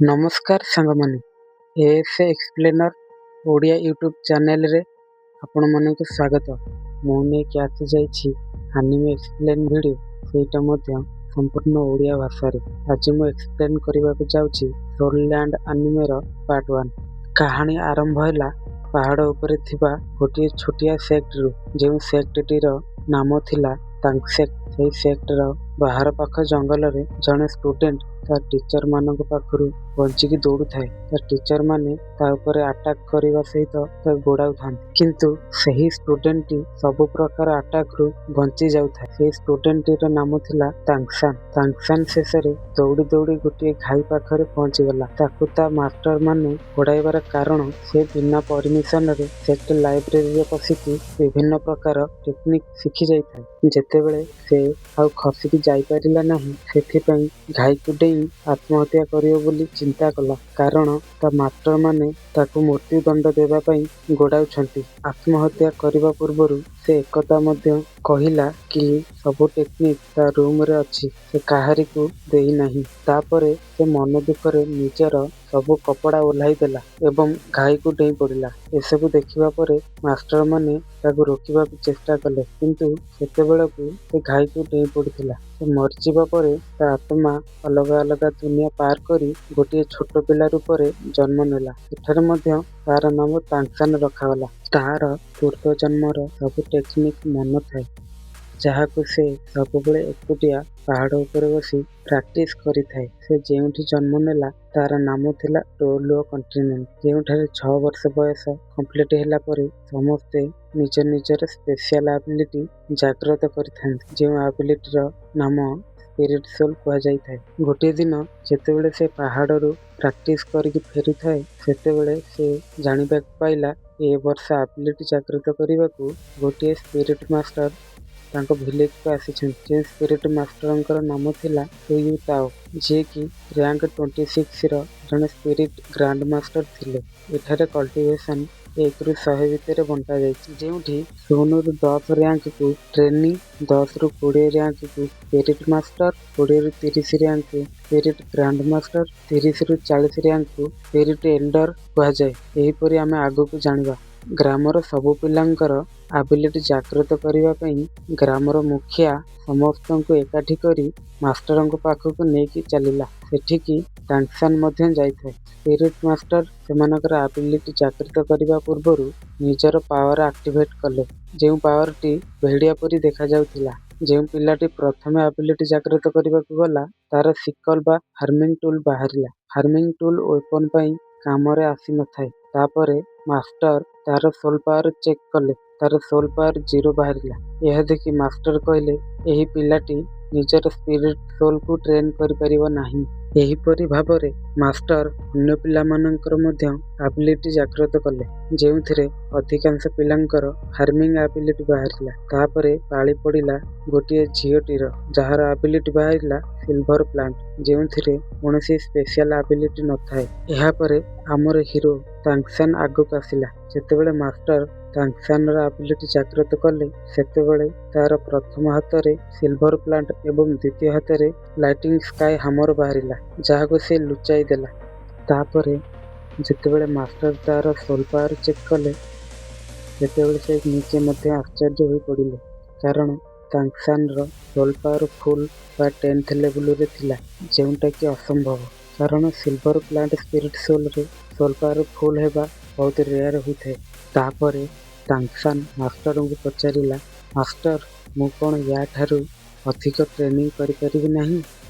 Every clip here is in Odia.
ନମସ୍କାର ସାଙ୍ଗମାନେ, ଏଏସ୍ଏ ଏକ୍ସପ୍ଲେନର ଓଡ଼ିଆ ୟୁଟ୍ୟୁବ୍ ଚ୍ୟାନେଲରେ ଆପଣମାନଙ୍କୁ ସ୍ୱାଗତ। ମୁଁ ନେଇକି ଆସିଯାଇଛି ଆନିମେ ଏକ୍ସପ୍ଲେନ୍ ଭିଡ଼ିଓ, ସେଇଟା ମଧ୍ୟ ସମ୍ପୂର୍ଣ୍ଣ ଓଡ଼ିଆ ଭାଷାରେ। ଆଜି ମୁଁ ଏକ୍ସପ୍ଲେନ୍ କରିବାକୁ ଯାଉଛି ସୋଲ୍ ଲ୍ୟାଣ୍ଡ ଆନିମେର ପାର୍ଟ 1। କାହାଣୀ ଆରମ୍ଭ ହେଲା ପାହାଡ଼ ଉପରେ ଥିବା ଗୋଟିଏ ଛୋଟିଆ ସେକ୍ଟରୁ, ଯେଉଁ ସେକ୍ଟଟିର ନାମ ଥିଲା ତାଙ୍ଗ ସେକ୍ଟ। ସେହି ସେକ୍ଟର ବାହାର ପାଖ ଜଙ୍ଗଲରେ ଜଣେ ଷ୍ଟୁଡେଣ୍ଟ ତା ଟିଚର ମାନଙ୍କ ପାଖରୁ ବଞ୍ଚିକି ଦୌଡ଼ୁଥାଏ। ତା ଟିଚର ମାନେ ତା ଉପରେ ଆଟାକ୍ କରିବା ସହିତ ତାକୁ ଗୋଡ଼ାଉଥାନ୍ତି, କିନ୍ତୁ ସେହି ଷ୍ଟୁଡେଣ୍ଟଟି ସବୁ ପ୍ରକାର ଆଟାକରୁ ବଞ୍ଚି ଯାଉଥାଏ। ସେହି ଷ୍ଟୁଡେଣ୍ଟଟିର ନାମ ଥିଲା ତାଙ୍ଗସାନ୍। ତାଙ୍ଗସାନ୍ ଶେଷରେ ଦୌଡ଼ି ଦୌଡ଼ି ଗୋଟିଏ ଘାଇ ପାଖରେ ପହଞ୍ଚିଗଲା। ତାକୁ ତା ମାଷ୍ଟର ମାନେ ଗୋଡ଼ାଇବାର କାରଣ ସେ ବିନା ପରମିଶନରେ ସେକ୍ଟ ଲାଇବ୍ରେରୀରେ ପଶିକି ବିଭିନ୍ନ ପ୍ରକାର ଟେକ୍ନିକ୍ ଶିଖି ଯାଇଥାଏ। ଯେତେବେଳେ ସେ ଆଉ ଖସିକି ଯାଇପାରିଲା ନାହିଁ, ସେଥିପାଇଁ ଘାଇକୁ ଡେଇଁ ଆତ୍ମହତ୍ୟା କରିବ ବୋଲି ଚିନ୍ତା କଲା, କାରଣ ତା ମାଷ୍ଟର ମାନେ ତାକୁ ମୃତ୍ୟୁଦଣ୍ଡ ଦେବା ପାଇଁ ଗୋଡ଼ାଉଛନ୍ତି। ଆତ୍ମହତ୍ୟା କରିବା ପୂର୍ବରୁ ସେ ଏକଥା ମଧ୍ୟ କହିଲା କି ସବୁ ଟେକ୍ନିକ୍ ତା ରୁମରେ ଅଛି, ସେ କାହାରିକୁ ଦେଇନାହିଁ। ତାପରେ ସେ ମନ ଦୁଃଖରେ ନିଜର ସବୁ କପଡ଼ା ଓହ୍ଲାଇ ଦେଲା ଏବଂ ଘାଇକୁ ଡେଇଁ ପଡ଼ିଲା। ଏସବୁ ଦେଖିବା ପରେ ମାଷ୍ଟର ମାନେ ତାକୁ ରୋକିବାକୁ ଚେଷ୍ଟା କଲେ, କିନ୍ତୁ ସେତେବେଳକୁ ସେ ଘାଇକୁ ଡେଇଁ ପଡ଼ିଥିଲା। ସେ ମରିଯିବା ପରେ ତା ଆତ୍ମା ଅଲଗା ଅଲଗା ଦୁନିଆ ପାର କରି ଗୋଟିଏ ଛୋଟ ପିଲା ରୂପରେ ଜନ୍ମ ନେଲା। ସେଠାରେ ମଧ୍ୟ ତାର ନାମ ତାଙ୍ଗସାନ୍ ରଖାଗଲା। ତାର ପୂର୍ବ ଜନ୍ମର ସବୁ ଟେକ୍ନିକ୍ ମନେ ଥାଏ, ଯାହାକୁ ସେ ସବୁବେଳେ ଏକୁଟିଆ ପାହାଡ଼ ଉପରେ ବସି ପ୍ରାକ୍ଟିସ କରିଥାଏ। ସେ ଯେଉଁଠି ଜନ୍ମ ନେଲା ତାର ନାମ ଥିଲା ଟୋଲୁଅ କଣ୍ଟିନେଣ୍ଟ, ଯେଉଁଠାରେ 6 ବର୍ଷ ବୟସ କମ୍ପ୍ଲିଟ ହେଲା ପରେ ସମସ୍ତେ ନିଜ ନିଜର ସ୍ପେଶିଆଲ ଆବିଲିଟି ଜାଗ୍ରତ କରିଥାନ୍ତି, ଯେଉଁ ଆବିଲିଟିର ନାମ ସ୍ପିରିଟ୍ ସୋଲ୍ କୁହାଯାଇଥାଏ। ଗୋଟିଏ ଦିନ ଯେତେବେଳେ ସେ ପାହାଡ଼ରୁ ପ୍ରାକ୍ଟିସ କରିକି ଫେରୁଥାଏ, ସେତେବେଳେ ସେ ଜାଣିବାକୁ ପାଇଲା ଏ ବର୍ଷ ଆବିଲିଟି ଜାଗ୍ରତ କରିବାକୁ ଗୋଟିଏ ସ୍ପିରିଟ୍ ମାଷ୍ଟର ତାଙ୍କ ଭିଲେଜକୁ ଆସିଛନ୍ତି। ଯେଉଁ ସ୍ପିରିଟ୍ ମାଷ୍ଟରଙ୍କର ନାମ ଥିଲା ସୁୟୁ ତାଓ, ଯିଏକି ର୍ୟାଙ୍କ 26ର ଜଣେ ସ୍ପିରିଟ୍ ଗ୍ରାଣ୍ଡ ମାଷ୍ଟର ଥିଲେ। ଏଠାରେ କଲ୍ଟିଭେସନ 1ରୁ 100 ଭିତରେ ବଣ୍ଟା ଯାଇଛି, ଯେଉଁଠି 0ରୁ 10 ର୍ୟାଙ୍କକୁ ଟ୍ରେନି, 10ରୁ 20 ର୍ୟାଙ୍କକୁ ସ୍ପିରିଟ୍ ମାଷ୍ଟର, 20ରୁ 30 ର୍ୟାଙ୍କକୁ ସ୍ପିରିଟ୍ ଗ୍ରାଣ୍ଡ ମାଷ୍ଟର, 30ରୁ 40 ର୍ୟାଙ୍କକୁ ସ୍ପିରିଟ୍ ଏଲ୍ଡର କୁହାଯାଏ। ଏହିପରି ଆମେ ଆଗକୁ ଜାଣିବା। ଗ୍ରାମର ସବୁ ପିଲାଙ୍କର ଆବିଲିଟି ଜାଗ୍ରତ କରିବା ପାଇଁ ଗ୍ରାମର ମୁଖିଆ ସମସ୍ତଙ୍କୁ ଏକାଠି କରି ମାଷ୍ଟରଙ୍କ ପାଖକୁ ନେଇକି ଚାଲିଲା। ସେଠିକି ତାଙ୍ଗସାନ୍ ମଧ୍ୟ ଯାଇଥାଏ। ସ୍ପିରିଟ୍ ମାଷ୍ଟର ସେମାନଙ୍କର ଆବିଲିଟି ଜାଗ୍ରତ କରିବା ପୂର୍ବରୁ ନିଜର ପାୱାର ଆକ୍ଟିଭେଟ୍ କଲେ, ଯେଉଁ ପାୱାରଟି ଭେଡ଼ିଆ ପରି ଦେଖାଯାଉଥିଲା। ଯେଉଁ ପିଲାଟି ପ୍ରଥମେ ଆବିଲିଟି ଜାଗ୍ରତ କରିବାକୁ ଗଲା, ତାର ସିକଲ ବା ହାର୍ମିଂ ଟୁଲ୍ ବାହାରିଲା। ହାର୍ମିଂ ଟୁଲ୍ ୱେପନ ପାଇଁ କାମରେ ଆସିନଥାଏ। ତାପରେ ମାଷ୍ଟର ତାର ସୋଲ୍ ପାୱାର ଚେକ୍ କଲେ, ତାର ସୋଲ୍ ପାୱାର 0 ବାହାରିଲା। ଏହା ଦେଖି ମାଷ୍ଟର କହିଲେ, ଏହି ପିଲାଟି ନିଜର ସ୍ପିରିଟ୍ ସୋଲ୍କୁ ଟ୍ରେନ୍ କରିପାରିବ ନାହିଁ। ଏହିପରି ଭାବରେ ମାଷ୍ଟର ଅନ୍ୟ ପିଲାମାନଙ୍କର ମଧ୍ୟ ଆବିଲିଟି ଜାଗ୍ରତ କଲେ, ଯେଉଁଥିରେ ଅଧିକାଂଶ ପିଲାଙ୍କର ହାର୍ମିଂ ଆବିଲିଟି ବାହାରିଲା। ତାପରେ ପାଳି ପଡ଼ିଲା ଗୋଟିଏ ଝିଅଟିର, ଯାହାର ଆବିଲିଟି ବାହାରିଲା ସିଲଭର ପ୍ଲାଣ୍ଟ, ଯେଉଁଥିରେ କୌଣସି ସ୍ପେଶିଆଲ ଆବିଲିଟି ନଥାଏ। ଏହାପରେ ଆମର ହିରୋ ତାଙ୍ଗସାନ୍ ଆଗକୁ ଆସିଲା। ଯେତେବେଳେ ମାଷ୍ଟର ତାଙ୍ଗସାନ୍ର ଆବିଲିଟି ଜାଗ୍ରତ କଲେ, ସେତେବେଳେ ତାର ପ୍ରଥମ ହାତରେ ସିଲଭର ପ୍ଲାଣ୍ଟ ଏବଂ ଦ୍ୱିତୀୟ ହାତରେ ଲାଇଟିଂ ସ୍କାଏ ହାମର ବାହାରିଲା, ଯାହାକୁ ସେ ଲୁଚାଇ ଦେଲା। ତାପରେ ଯେତେବେଳେ ମାଷ୍ଟର ତାର ସୋଲ୍ ପାୱାର ଚେକ୍ କଲେ, ସେତେବେଳେ ସେ ନିଜେ ମଧ୍ୟ ଆଶ୍ଚର୍ଯ୍ୟ ହୋଇ ପଡ଼ିଲେ, କାରଣ ତାଙ୍ଗସାନ୍ର ସୋଲ୍ ପାୱାର ଫୁଲ୍ ବା 10th ଲେବୁଲରେ ଥିଲା, ଯେଉଁଟାକି ଅସମ୍ଭବ, କାରଣ ସିଲଭର ପ୍ଲାଣ୍ଟ ସ୍ପିରିଟ୍ ସୋଲ୍ରେ ସୋଲ୍ ପାୱାର ଫୁଲ୍ ହେବା ବହୁତ ରେୟାର ହୋଇଥାଏ। ତାପରେ ତାଙ୍ଗସାନ୍ ମାଷ୍ଟରଙ୍କୁ ପଚାରିଲା, ମାଷ୍ଟର, ମୁଁ କ'ଣ ୟାଠାରୁ ଅଧିକ ଟ୍ରେନିଂ କରିପାରିବି ନାହିଁ?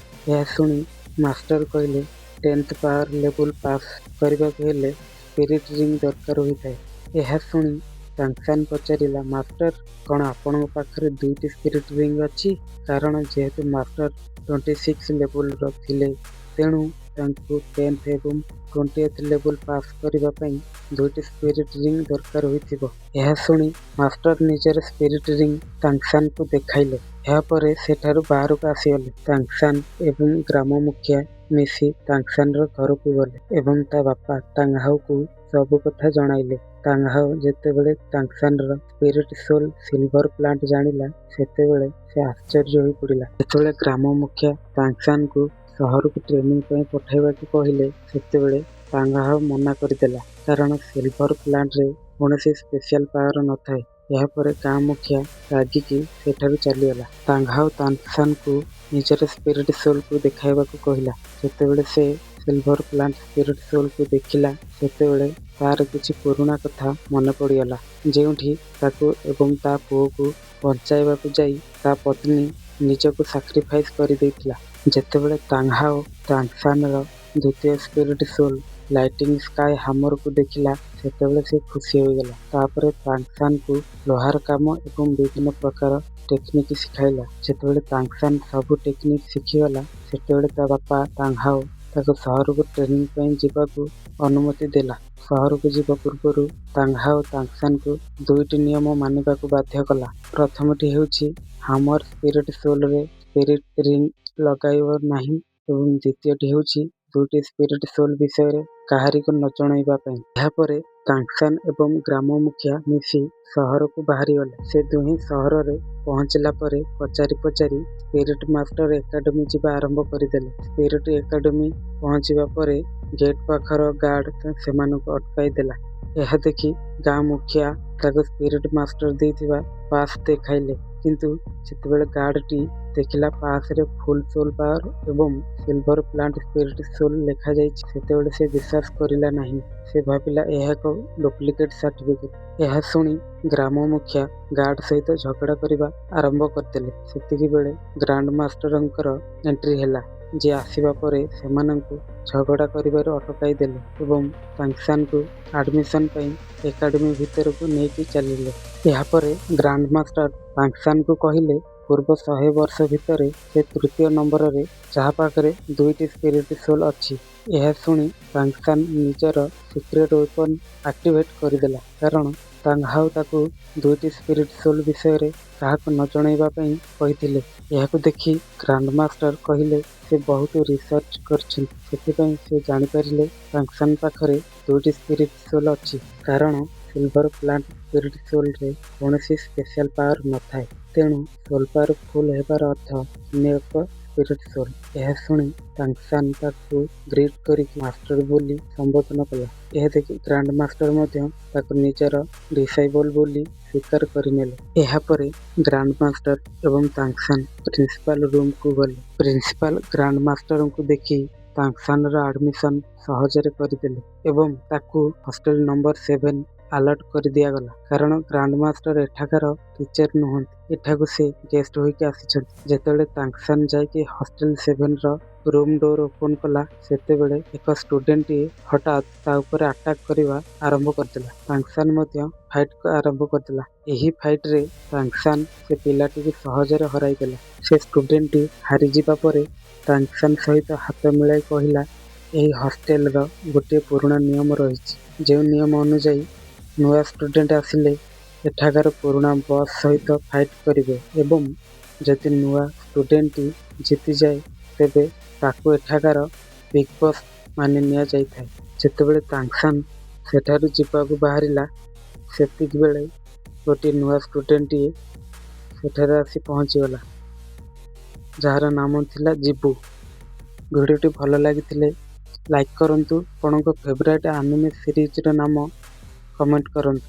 ଏହା ଶୁଣି ମାଷ୍ଟର କହିଲେ, 10th ପାୱାର ଲେବୁଲ ପାସ୍ କରିବାକୁ ହେଲେ ସ୍ପିରିଟ୍ ରିଙ୍ଗ ଦରକାର ହୋଇଥାଏ। ଏହା ଶୁଣି ତାଙ୍ଗସାନ୍ ପଚାରିଲା, ମାଷ୍ଟର, କ'ଣ ଆପଣଙ୍କ ପାଖରେ 2ଟି ସ୍ପିରିଟ୍ ରିଙ୍ଗ ଅଛି? କାରଣ ଯେହେତୁ ମାଷ୍ଟର 26 ଲେବୁଲର ଥିଲେ, ତେଣୁ ତାଙ୍କୁ 10th ଏବଂ 20th ଲେବୁଲ ପାସ୍ କରିବା ପାଇଁ 2ଟି ସ୍ପିରିଟ୍ ରିଙ୍ଗ ଦରକାର ହୋଇଥିବ। ଏହା ଶୁଣି ମାଷ୍ଟର ନିଜର ସ୍ପିରିଟ୍ ରିଙ୍ଗ ତାଙ୍ଗସାନ୍କୁ ଦେଖାଇଲେ। ଏହାପରେ ସେଠାରୁ ବାହାରକୁ ଆସିଗଲେ। ତାଙ୍ଗସାନ୍ ଏବଂ ଗ୍ରାମ ମୁଖିଆ ମିଶି ତାଙ୍ଗସାନ୍ର ଘରକୁ ଗଲେ ଏବଂ ତା ବାପା ତାଙ୍ଗହାଓକୁ ସବୁ କଥା ଜଣାଇଲେ। ତାଙ୍ଗହାଓ ଯେତେବେଳେ ତାଙ୍ଗସାନ୍ର ସ୍ପିରିଟ୍ ସୋଲ୍ ସିଲଭର ପ୍ଲାଣ୍ଟ ଜାଣିଲା, ସେତେବେଳେ ସେ ଆଶ୍ଚର୍ଯ୍ୟ ହୋଇ ପଡ଼ିଲା। ଯେତେବେଳେ ଗ୍ରାମ ମୁଖିଆ ତାଙ୍ଗସାନ୍କୁ ସହରକୁ ଟ୍ରେନିଂ ପାଇଁ ପଠାଇବାକୁ କହିଲେ ସେତେବେଳେ ତାଙ୍ଗାହାଓ ମନା କରିଦେଲା, କାରଣ ସିଲଭର ପ୍ଲାଣ୍ଟରେ କୌଣସି ସ୍ପେଶାଲ ପାୱାର ନଥାଏ। ଏହାପରେ ଗାଁ ମୁଖିଆ ରାଗିକି ସେଠାରୁ ଚାଲିଗଲା। ତାଙ୍ଗାହାଓ ତାଂସାନକୁ ନିଜର ସ୍ପିରିଟ୍ ସୋଲକୁ ଦେଖାଇବାକୁ କହିଲା। ଯେତେବେଳେ ସେ ସିଲଭର ପ୍ଲାଣ୍ଟ ସ୍ପିରିଟ୍ ସୋଲକୁ ଦେଖିଲା ସେତେବେଳେ ତାର କିଛି ପୁରୁଣା କଥା ମନେ ପଡ଼ିଗଲା, ଯେଉଁଠି ତାକୁ ଏବଂ ତା ପୁଅକୁ ବଞ୍ଚାଇବାକୁ ଯାଇ ତା ପତ୍ନୀ ନିଜକୁ ସାକ୍ରିଫାଇସ୍ କରିଦେଇଥିଲା। ଯେତେବେଳେ ତାଙ୍ଗାହାଓ ତାଂସାନର ଦ୍ୱିତୀୟ ସ୍ପିରିଟ୍ ସୋଲ ଲାଇଟିଂ ସ୍କାଇ ହାମରକୁ ଦେଖିଲା ସେତେବେଳେ ସେ ଖୁସି ହୋଇଗଲା। ତାପରେ ତାଂସାନକୁ ଲୁହାର କାମ ଏବଂ ବିଭିନ୍ନ ପ୍ରକାର ଟେକ୍ନିକ୍ ଶିଖାଇଲା। ଯେତେବେଳେ ତାଂସାନ ସବୁ ଟେକ୍ନିକ୍ ଶିଖିଗଲା ସେତେବେଳେ ତା ବାପା ତାଙ୍ଗାହାଓ ତାକୁ ସହରକୁ ଟ୍ରେନିଂ ପାଇଁ ଯିବାକୁ ଅନୁମତି ଦେଲା। ସହରକୁ ଯିବା ପୂର୍ବରୁ ତାଙ୍ଗାହାଓ ତାଂସାନକୁ 2ଟି ନିୟମ ମାନିବାକୁ ବାଧ୍ୟ କଲା। ପ୍ରଥମଟି ହେଉଛି ହାମର ସ୍ପିରିଟ୍ ସୋଲରେ ସ୍ପିରିଟ୍ ରିଙ୍ଗ ଲଗାଇବ ନାହିଁ ଏବଂ ଦ୍ୱିତୀୟଟି ହେଉଛି 2ଟି ସ୍ପିରିଟ୍ ସୋଲ ବିଷୟରେ କାହାରିକୁ ନ ଜଣାଇବା ପାଇଁ। ଏହାପରେ ତାଂସାନ ଏବଂ ଗ୍ରାମ ମୁଖିଆ ମିଶି ସହରକୁ ବାହାରିଗଲେ। ସେ ଦୁହେଁ ସହରରେ ପହଞ୍ଚିଲା ପରେ ପଚାରି ପଚାରି ସ୍ପିରିଟ୍ ମାଷ୍ଟର ଏକାଡେମୀ ଯିବା ଆରମ୍ଭ କରିଦେଲେ। ସ୍ପିରିଟ୍ ଏକାଡେମୀ ପହଞ୍ଚିବା ପରେ ଗେଟ୍ ପାଖର ଗାର୍ଡ ସେମାନଙ୍କୁ ଅଟକାଇ ଦେଲା। ଏହା ଦେଖି ଗାଁ ମୁଖିଆ ତାକୁ ସ୍ପିରିଟ୍ ମାଷ୍ଟର ଦେଇଥିବା ପାସ୍ ଦେଖାଇଲେ, କିନ୍ତୁ ଯେତେବେଳେ ଗାର୍ଡଟି ଦେଖିଲା ପାସରେ ଫୁଲ୍ ସୋଲ ପାୱାର ଏବଂ ସିଲଭର ପ୍ଲାଣ୍ଟ ସ୍ପିରିଟ୍ ସୋଲ ଲେଖାଯାଇଛି ସେତେବେଳେ ସେ ବିଶ୍ୱାସ କରିଲା ନାହିଁ। ସେ ଭାବିଲା ଏହା ଏକ ଡୁପ୍ଲିକେଟ୍ ସାର୍ଟିଫିକେଟ୍। ଏହା ଶୁଣି ଗ୍ରାମ ମୁଖିଆ ଗାର୍ଡ ସହିତ ଝଗଡ଼ା କରିବା ଆରମ୍ଭ କରିଦେଲେ। ସେତିକିବେଳେ ଗ୍ରାଣ୍ଡ ମାଷ୍ଟରଙ୍କର ଏଣ୍ଟ୍ରି ହେଲା, ଯିଏ ଆସିବା ପରେ ସେମାନଙ୍କୁ ଝଗଡ଼ା କରିବାରୁ ଅଟକାଇ ଦେଲେ ଏବଂ ତାଂସାନକୁ ଆଡମିସନ୍ ପାଇଁ ଏକାଡେମୀ ଭିତରକୁ ନେଇକି ଚାଲିଲେ। ଏହାପରେ ଗ୍ରାଣ୍ଡ ମାଷ୍ଟର ତାଂସାନକୁ କହିଲେ ପୂର୍ବ 100 ବର୍ଷ ଭିତରେ ସେ ତୃତୀୟ ନମ୍ବରରେ ଯାହା ପାଖରେ 2ଟି ସ୍ପିରିଟ୍ ସୋଲ ଅଛି। ଏହା ଶୁଣି ତାଂସାନ ନିଜର ସିକ୍ରେଟ୍ ୱେପନ୍ ଆକ୍ଟିଭେଟ୍ କରିଦେଲା, କାରଣ ତାଙ୍ଗାହାଓ ତାକୁ 2ଟି ସ୍ପିରିଟ୍ ସୋଲ ବିଷୟରେ କାହାକୁ ନ ଜଣାଇବା ପାଇଁ କହିଥିଲେ। ଏହାକୁ ଦେଖି ଗ୍ରାଣ୍ଡମାଷ୍ଟର କହିଲେ ସେ ବହୁତ ରିସର୍ଚ୍ଚ କରିଛନ୍ତି, ସେଥିପାଇଁ ସେ ଜାଣିପାରିଲେ ତାଂସାନ ପାଖରେ 2ଟି ସ୍ପିରିଟ୍ ସୋଲ ଅଛି, କାରଣ ସିଲଭର ପ୍ଲାଣ୍ଟ ସ୍ପିରିଟ୍ ସୋଲରେ କୌଣସି ସ୍ପେଶାଲ ପାୱାର ନଥାଏ। ତେଣୁ ସୋଲ ପାୱାର ଫୁଲ୍ ହେବାର ଅର୍ଥ ଅନ୍ୟ ଏକ ସ୍ପିରିଟ୍ ସୋଲ। ଏହା ଶୁଣି ତାଂସାନ ତାକୁ ଗ୍ରୀଟ୍ କରିକି ମାଷ୍ଟର ବୋଲି ସମ୍ବୋଧନ କଲା। ଏହା ଦେଖି ଗ୍ରାଣ୍ଡ ମାଷ୍ଟର ମଧ୍ୟ ତାକୁ ନିଜର ଡିସାଇବଲ୍ ବୋଲି ସ୍ୱୀକାର କରିନେଲେ। ଏହାପରେ ଗ୍ରାଣ୍ଡ ମାଷ୍ଟର ଏବଂ ତାଂସାନ ପ୍ରିନ୍ସିପାଲ ରୁମକୁ ଗଲେ। ପ୍ରିନ୍ସିପାଲ ଗ୍ରାଣ୍ଡ ମାଷ୍ଟରଙ୍କୁ ଦେଖି ତାଂସାନର ଆଡମିସନ୍ ସହଜରେ କରିଦେଲେ ଏବଂ ତାକୁ ହଷ୍ଟେଲ ନମ୍ବର 7 ଆଲଟ୍ କରିଦିଆଗଲା, କାରଣ ଗ୍ରାଣ୍ଡ ମାଷ୍ଟର ଏଠାକାର ଟିଚର ନୁହନ୍ତି, ଏଠାକୁ ସେ ଗେଷ୍ଟ ହୋଇକି ଆସିଛନ୍ତି। ଯେତେବେଳେ ତାଂସାନ ଯାଇକି ହଷ୍ଟେଲ 7ର ରୁମ୍ ଡୋର ଓପନ୍ କଲା ସେତେବେଳେ ଏକ ଷ୍ଟୁଡେଣ୍ଟଟିଏ ହଠାତ୍ ତା ଉପରେ ଆଟାକ୍ କରିବା ଆରମ୍ଭ କରିଦେଲା। ତାଂସାନ ମଧ୍ୟ ଫାଇଟ୍ ଆରମ୍ଭ କରିଦେଲା। ଏହି ଫାଇଟ୍ରେ ତାଂସାନ ସେ ପିଲାଟିକୁ ସହଜରେ ହରାଇଦେଲା। ସେ ଷ୍ଟୁଡେଣ୍ଟଟି ହାରିଯିବା ପରେ ତାଂସାନ ସହିତ ହାତ ମିଳାଇ କହିଲା, ଏହି ହଷ୍ଟେଲର ଗୋଟିଏ ପୁରୁଣା ନିୟମ ରହିଛି, ଯେଉଁ ନିୟମ ଅନୁଯାୟୀ ନୂଆ ଷ୍ଟୁଡେଣ୍ଟ ଆସିଲେ ଏଠାକାର ପୁରୁଣା ବସ୍ ସହିତ ଫାଇଟ୍ କରିବେ ଏବଂ ଯଦି ନୂଆ ଷ୍ଟୁଡେଣ୍ଟଟି ଜିତିଯାଏ ତେବେ ତାକୁ ଏଠାକାର ବିଗ୍ ବସ୍ ମାନି ନିଆଯାଇଥାଏ। ଯେତେବେଳେ ତାଂସାନ ସେଠାରୁ ଯିବାକୁ ବାହାରିଲା ସେତିକିବେଳେ ଗୋଟିଏ ନୂଆ ଷ୍ଟୁଡେଣ୍ଟଟିଏ ସେଠାରେ ଆସି ପହଞ୍ଚିଗଲା, ଯାହାର ନାମ ଥିଲା ଜିବୁ। ଭିଡ଼ିଓଟି ଭଲ ଲାଗିଥିଲେ ଲାଇକ୍ କରନ୍ତୁ। ଆପଣଙ୍କ ଫେଭରାଇଟ୍ ଆନିମେ ସିରିଜର ନାମ କମେଣ୍ଟ କରନ୍ତୁ।